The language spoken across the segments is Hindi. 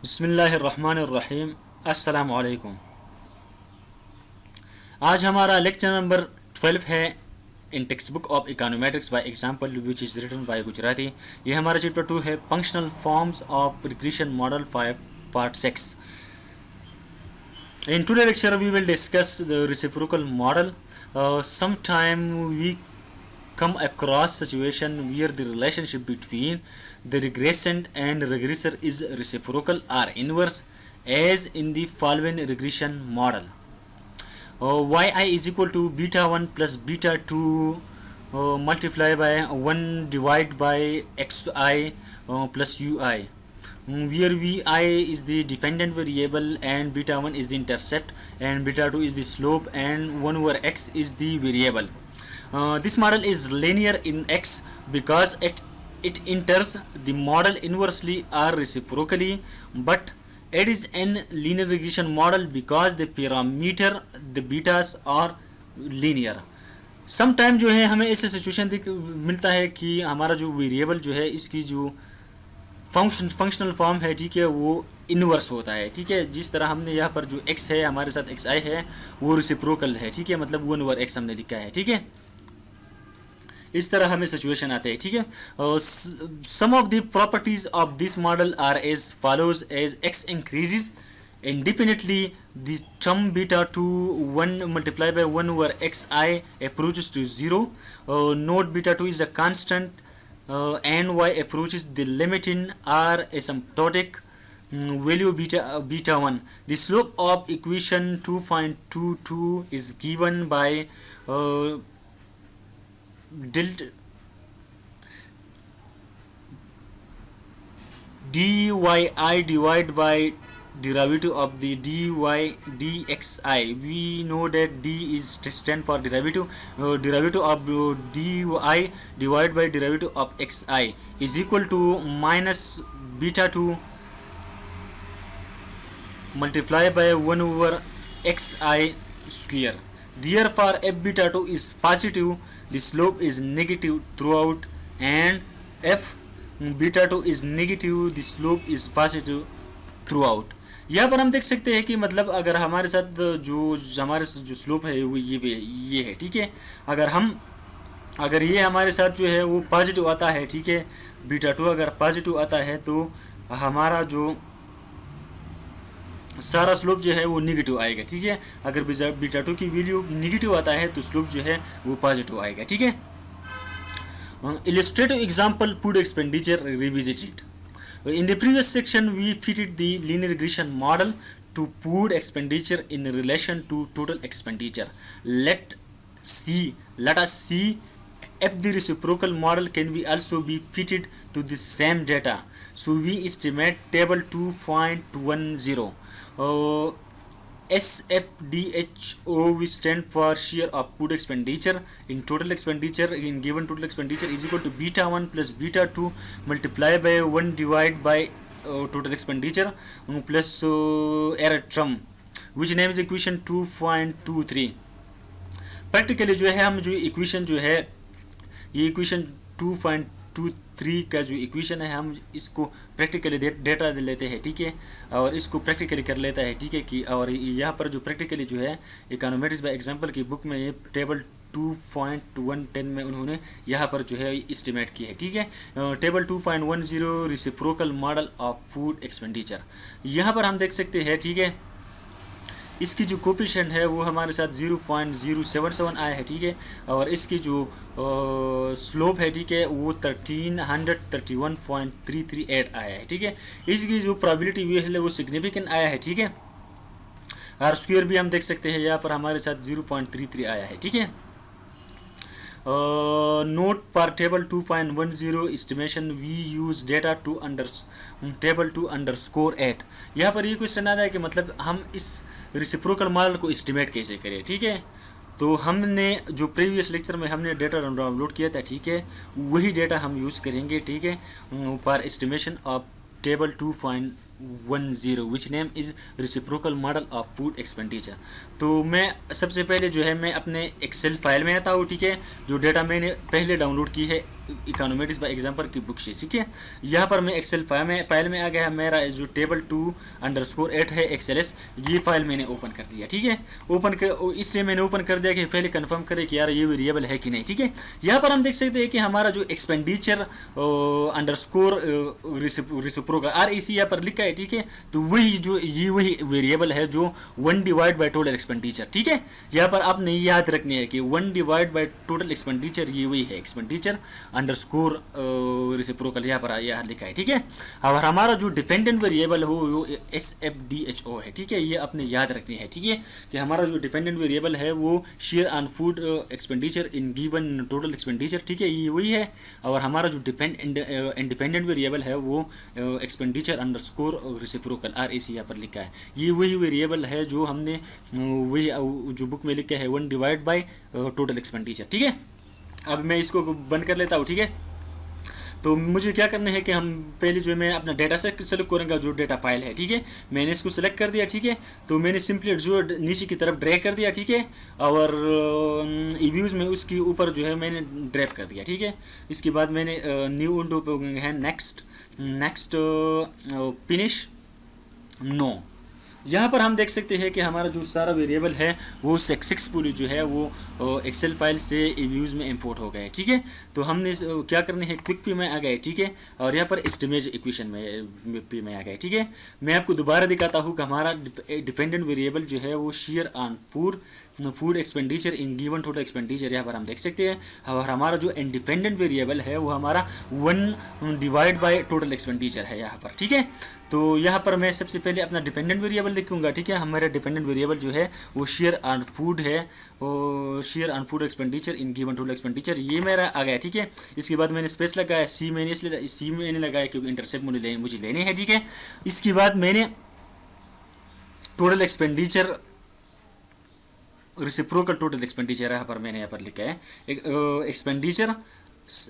बिस्मिल्लाहिर्रहमानिर्रहीम। अस्सलाम वालेकुम। आज हमारा लेक्चर नंबर 12 है in text book of econometrics by example which is written by Gujarati. ये हमारा चैप्टर 2 है functional forms of regression model 5 part 6। In today's lecture, we will discuss the reciprocal model. Sometime we come across situation where the relationship between the regressant and regressor is reciprocal or inverse, as in the following regression model. Yi is equal to beta 1 plus beta 2 multiplied by 1 divided by xi plus ui, where vi is the dependent variable and beta 1 is the intercept and beta 2 is the slope and 1 over x is the variable. This model is linear in x because it enters the model inversely or reciprocally, but it is an linear regression model because the parameter the betas are linear. Some time जो है हमें ऐसे सिचुएशन मिलता है कि हमारा जो वेरिएबल जो है इसकी जो फंक्शनल फॉर्म है, ठीक है, वो इनवर्स होता है। ठीक है, जिस तरह हमने यहाँ पर जो x है हमारे साथ xi है वो रेसिप्रोकल है। ठीक है, मतलब 1 ओवर x हमने लिखा है। ठीक है, इस तरह हमें सिचुएशन आते हैं। ठीक है, some of the properties of this model are as follows. As x increases indefinitely, the term beta 2 1 multiplied by 1 over xi approaches to 0. Note beta 2 is a constant and y approaches the limit in r asymptotic value beta 1. The slope of equation 2.22 is given by delt dyi divided by derivative of the dy dxi. We know that d is stand for derivative. Derivative of dy divided by derivative of xi is equal to minus beta 2 multiplied by 1 over xi square. Therefore, f beta 2 is positive, the slope is negative throughout, and f beta 2 is negative, the slope is positive throughout. यहाँ पर हम देख सकते हैं कि मतलब अगर हमारे साथ जो स्लोप है वो ये है। ठीक है, अगर ये हमारे साथ जो है वो पॉजिटिव आता है, ठीक है, बीटा 2 अगर पॉजिटिव आता है तो हमारा जो सारा स्लोप जो है वो नेगेटिव आएगा। ठीक है, अगर बीटा 2 की वैल्यू नेगेटिव आता है तो स्लोप जो है वो पॉजिटिव आएगा। ठीक है, illustrative example food expenditure revisited. In the previous section, we fitted the linear regression model to food expenditure in relation to total expenditure. Let us see if the reciprocal model can be also be fitted to the same data. So we estimate table 2.10. SFDHO, which stand for share of food expenditure in total expenditure in given total expenditure, is equal to beta 1 plus beta 2 multiplied by 1 divided by total expenditure plus error term, which name is equation 2.23. Practically जो है हम जो इक्वेशन जो है ये इक्वेशन 2.23 का जो इक्वेशन है हम इसको प्रैक्टिकली डेटा लेते हैं। ठीक है, और इसको प्रैक्टिकली कर लेता है। ठीक है, कि और यहाँ पर जो प्रैक्टिकली जो है इकोनॉमेट्रिक्स बाय एग्जांपल की बुक में ये टेबल 2.110 में उन्होंने यहाँ पर जो है एस्टिमेट की है। ठीक है, table 2.10 reciprocal model of food expenditure, यहाँ पर हम देख सकते हैं। ठीक है, इसकी जो कोफिशिएंट है वो हमारे साथ 0.077 आया है। ठीक है, और इसकी जो स्लोप है, ठीक है, वो 1331.338 आया है। ठीक है, इसकी जो प्रोबेबिलिटी हुई है वो सिग्निफिकेंट आया है। ठीक है, आर स्क्वायर भी हम देख सकते हैं यहाँ पर हमारे साथ 0.33 आया है। ठीक है, नोट पर table 2.10 estimation we use data to table 2_8। यहाँ पर ये क्वेश्चन आता है कि मतलब हम इस रेसिप्रोकल मॉडल को एस्टिमेट कैसे करें। ठीक है, तो हमने जो प्रीवियस लेक्चर में हमने डेटा डाउनलोड किया था, ठीक है, वही डेटा हम यूज़ करेंगे। ठीक है, पर estimation of table 10 which name is reciprocal model of food expenditure. तो मैं सबसे पहले जो है मैं अपने एक्सेल फाइल में आता हूँ, ठीक है, जो डेटा मैंने पहले डाउनलोड की है इकोनॉमेटिक्स बाय एग्जांपल की बुक से, ठीक है। यहाँ पर मैं एक्सेल फाइल में आ गया है, मेरा जो टेबल 2_8 है एक्सेलएस, ये फाइल मैंने ओपन कर लिया, ठीक है। इसलिए मैंने ओपन कर दिया कि पहले कंफर्म करें कि यार ये वेरिएबल है कि नहीं, ठीक है। यहाँ पर हम देख सकते हैं कि हमारा जो एक्सपेंडिचर अंडरस्कोर रेसिप्रोकल REC यहाँ पर लिखा है, ठीक है। तो वही वेरिएबल है जो 1 डिवाइड बाय टोटल एक्सपेंडिचर, ठीक है। यहाँ पर आपने याद रखनी है कि 1 डिवाइड बाय टोटल एक्सपेंडिचर ये वही है, एक्सपेंडिचर अंडरस्कोर रेसिप्रोकल यहाँ पर लिखा है, ठीक है। और हमारा जो डिपेंडेंट वेरिएबल हो वो SFDHO है, ठीक है। ये आपने याद रखनी है, ठीक है, कि हमारा जो डिपेंडेंट वेरिएबल है वो share on food expenditure in given total expenditure, ठीक है, ये वही है। और हमारा जो इंडिपेंडेंट वेरिएबल है वो एक्सपेंडिचर अंडरस्कोर रेसिप्रोकल REC यहाँ पर लिखा है, ये वही वेरिएबल है जो हमने वही जो बुक में लिखा है 1 डिवाइड बाय टोटल एक्सपेंडिचर, ठीक है। अब मैं इसको बंद कर लेता हूँ, ठीक है। तो मुझे क्या करना है कि हम पहले जो है मैं अपना डेटा सेट सेलेक्ट करूँगा, जो डेटा फाइल है, ठीक है। मैंने इसको सेलेक्ट कर दिया, ठीक है। तो मैंने सिंपली जो नीचे की तरफ ड्रैग कर दिया, ठीक है, और रिव्यूज़ में उसके ऊपर जो है मैंने ड्रैग कर दिया, ठीक है। इसके बाद मैंने न्यू विंडो पे है नेक्स्ट फिनिश नो। यहाँ पर हम देख सकते हैं कि हमारा जो सारा वेरिएबल है वो सक्सेसफुली जो है वो एक्सेल फाइल से व्यूज़ में इंपोर्ट हो गए, ठीक है। तो हमने क्या करने है, क्विक पे में आ गए, ठीक है, और यहाँ पर एस्टिमेट इक्वेशन में आ गए, ठीक है। मैं आपको दोबारा दिखाता हूँ कि हमारा डिपेंडेंट वेरिएबल जो है वो share on food expenditure in given total expenditure, यहाँ पर हम देख सकते हैं। और हमारा जो इंडिपेंडेंट वेरिएबल है वो हमारा 1 डिवाइड बाय टोटल एक्सपेंडिचर है यहाँ पर, ठीक है। तो यहाँ पर मैं सबसे पहले अपना डिपेंडेंट वेरिएबल लिखूंगा, ठीक है। हमारा डिपेंडेंट वेरिएबल जो है वो शेयर ऑन फूड है, वो share on food expenditure in given total expenditure, ये मेरा आ गया, ठीक है। इसके बाद मैंने स्पेस लगाया, सी मैंने लगाया क्योंकि इंटरसेप्ट मुझे लेने हैं, ठीक है। इसके बाद मैंने total expenditure reciprocal total expenditure यहाँ पर मैंने यहाँ पर लिखा है एक्सपेंडिचर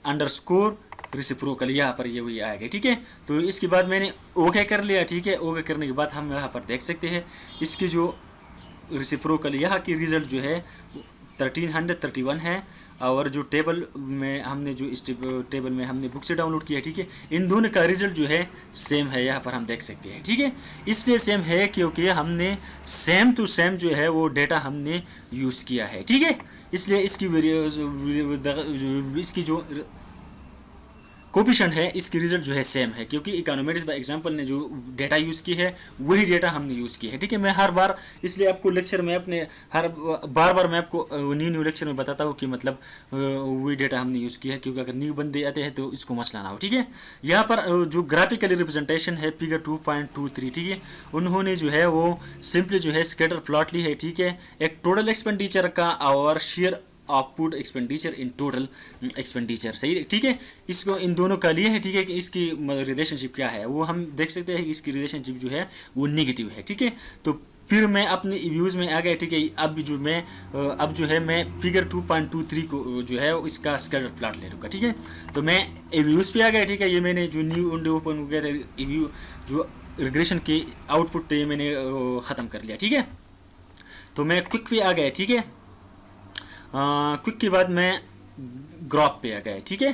अंडरस्कोर रेसिप्रोकल, यहाँ पर ये वही आएगा, ठीक है। तो इसके बाद मैंने ओके कर लिया, ठीक है। ओके करने के बाद हम यहाँ पर देख सकते हैं इसकी जो रेसिप्रोकल यहाँ की रिजल्ट जो है 1331 है, और जो टेबल में हमने जो इस टेबल में हमने बुक से डाउनलोड किया, ठीक है, इन दोनों का रिजल्ट जो है सेम है, यहाँ पर हम देख सकते हैं, ठीक है। इसलिए सेम है क्योंकि हमने सेम टू सेम जो है वो डेटा हमने यूज़ किया है, ठीक है। इसलिए इसकी जो कोपिशन है इसकी रिजल्ट जो है सेम है, क्योंकि इकोनॉमेटिक्स बाय एग्जांपल ने जो डेटा यूज़ की है वही डेटा हमने यूज़ की है, ठीक है। मैं हर बार इसलिए आपको लेक्चर में अपने हर बार मैं आपको न्यू लेक्चर में बताता हूँ कि मतलब वही डेटा हमने यूज़ किया है, क्योंकि अगर न्यू बंदे आते हैं तो इसको मसला ना हो, ठीक है। यहाँ पर जो ग्राफिकली रिप्रेजेंटेशन है फिगर 2.23, ठीक है, उन्होंने जो है वो सिंपली जो है स्कैटर प्लॉट ली है, ठीक है, एक टोटल एक्सपेंडिचर का और share output expenditure in total expenditure, सही है, ठीक है। इसको इन दोनों का लिए है, ठीक है, कि इसकी रिलेशनशिप क्या है वो हम देख सकते हैं कि इसकी रिलेशनशिप जो है वो नेगेटिव है, ठीक है। तो फिर मैं अपने व्यूज़ में आ गया, ठीक है। अब जो है मैं फिगर 2.23 को जो है इसका स्कैटर प्लॉट ले लूँगा, ठीक है। तो मैं व्यूज़ पे आ गया, ठीक है। ये मैंने जो न्यू विंडो ओपन हो गया था, व्यू जो रिग्रेशन के आउटपुट थे मैंने ख़त्म कर लिया, ठीक है। तो मैं क्विक पे आ गया, ठीक है। क्विक के बाद मैं ग्राफ पे आ गया, ठीक है।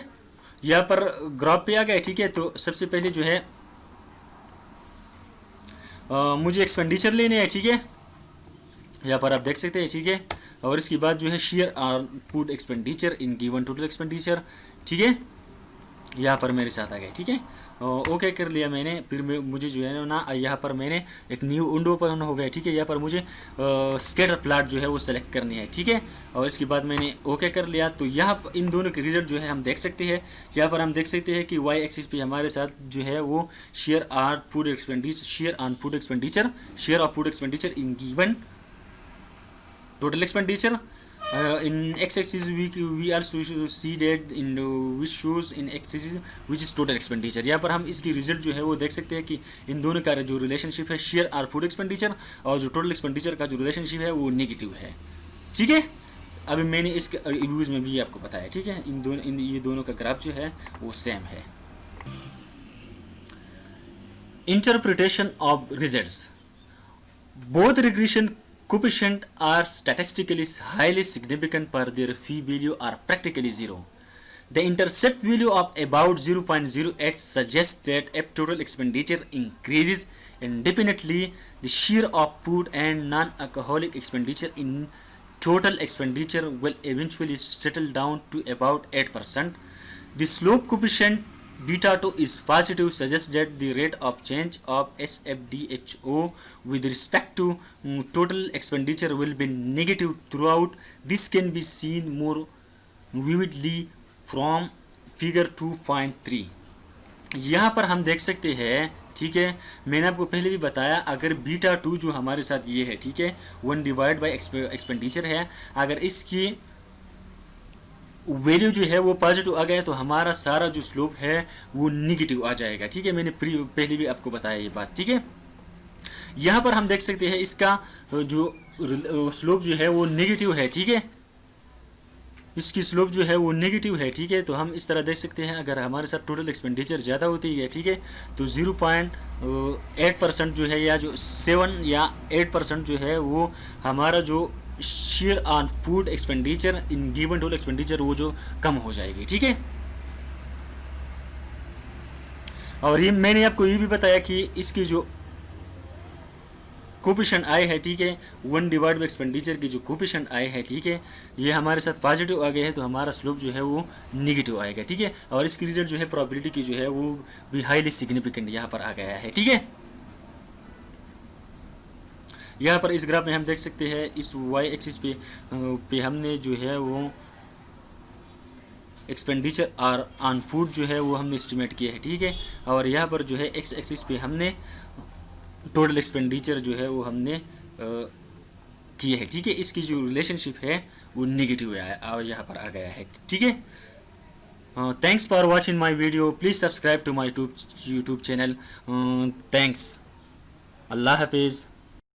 यहाँ पर ग्राफ पे आ गया, ठीक है। तो सबसे पहले जो है मुझे एक्सपेंडिचर लेने हैं, ठीक है, यहाँ पर आप देख सकते हैं, ठीक है। और इसके बाद जो है share output expenditure in given total expenditure, ठीक है, यहाँ पर मेरे साथ आ गए, ठीक है। ओके कर लिया मैंने। फिर मुझे जो है ना यहाँ पर मैंने एक न्यू विंडो ओपन हो गया, ठीक है। यहाँ पर मुझे स्कैटर प्लॉट जो है वो सेलेक्ट करनी है, ठीक है। और इसके बाद मैंने ओके कर लिया। तो यहाँ पर इन दोनों के रिजल्ट जो है हम देख सकते हैं। यहाँ पर हम देख सकते हैं कि वाई एक्सिस पे हमारे साथ जो है वो share on food expenditure share of food expenditure in given total expenditure in x-axis we also see that in which shows in x-axis which is total expenditure। यहाँ पर हम इसकी रिजल्ट जो है वो देख सकते हैं कि इन दोनों का जो रिलेशनशिप है शेयर और फूड एक्सपेंडिचर और जो टोटल एक्सपेंडिचर का जो रिलेशनशिप है वो नेगेटिव है, ठीक है। अभी मैंने इसके रिव्यूज़ में भी आपको बताया, ठीक है। ये दोनों का ग्राफ जो है वो सेम है। Interpretation of results. Both regression coefficient are statistically highly significant, but their p-value are practically zero. The intercept value of about 0.08 suggests that if total expenditure increases indefinitely, the share of food and non-alcoholic expenditure in total expenditure will eventually settle down to about 8%. The slope coefficient beta 2 is positive, suggests that the rate of change of SFDHO with respect to total expenditure will be negative throughout. This can be seen more vividly from figure 2.3। यहाँ पर हम देख सकते हैं, ठीक है, मैंने आपको पहले भी बताया, अगर बीटा 2 जो हमारे साथ ये है, ठीक है, 1 डिवाइड बाई एक्सपेंडिचर है, अगर इसकी वैल्यू जो है वो पॉजिटिव आ गया तो हमारा सारा जो स्लोप है वो निगेटिव आ जाएगा। ठीक है, मैंने पहले भी आपको बताया ये बात। ठीक है, यहाँ पर हम देख सकते हैं इसका जो स्लोप जो है वो निगेटिव है। ठीक है, इसकी स्लोप जो है वो नेगेटिव है। ठीक है, तो हम इस तरह देख सकते हैं, अगर हमारे साथ टोटल एक्सपेंडिचर ज़्यादा होती है, ठीक है, तो 0.8% जो है या जो 7 या 8% जो है वो हमारा जो share on food expenditure in given total expenditure वो जो कम हो जाएगी। ठीक है, और ये मैंने आपको ये भी बताया कि इसकी जो कोपिशन आए है, ठीक है, 1 डिवाइड बाई एक्सपेंडिचर की जो कोपिशन आए है, ठीक है, ये हमारे साथ पॉजिटिव आ गया है तो हमारा स्लोप जो है वो निगेटिव आएगा। ठीक है, और इसकी रिजल्ट जो है प्रोबेबिलिटी की जो है वो भी हाईली सिग्निफिकेंट यहाँ पर आ गया है। ठीक है, यहाँ पर इस ग्राफ में हम देख सकते हैं, इस वाई एक्सिस पे हमने जो है वो एक्सपेंडिचर और ऑन फूड जो है वो हमने एस्टिमेट किया है। ठीक है, और यहाँ पर जो है एक्स एक्सिस पे हमने टोटल एक्सपेंडिचर जो है वो हमने किया है। ठीक है, इसकी जो रिलेशनशिप है वो नेगेटिव है और यहाँ पर आ गया है। ठीक है, thanks for watching my video, please subscribe to my YouTube channel. Thanks, अल्लाह हाफिज़।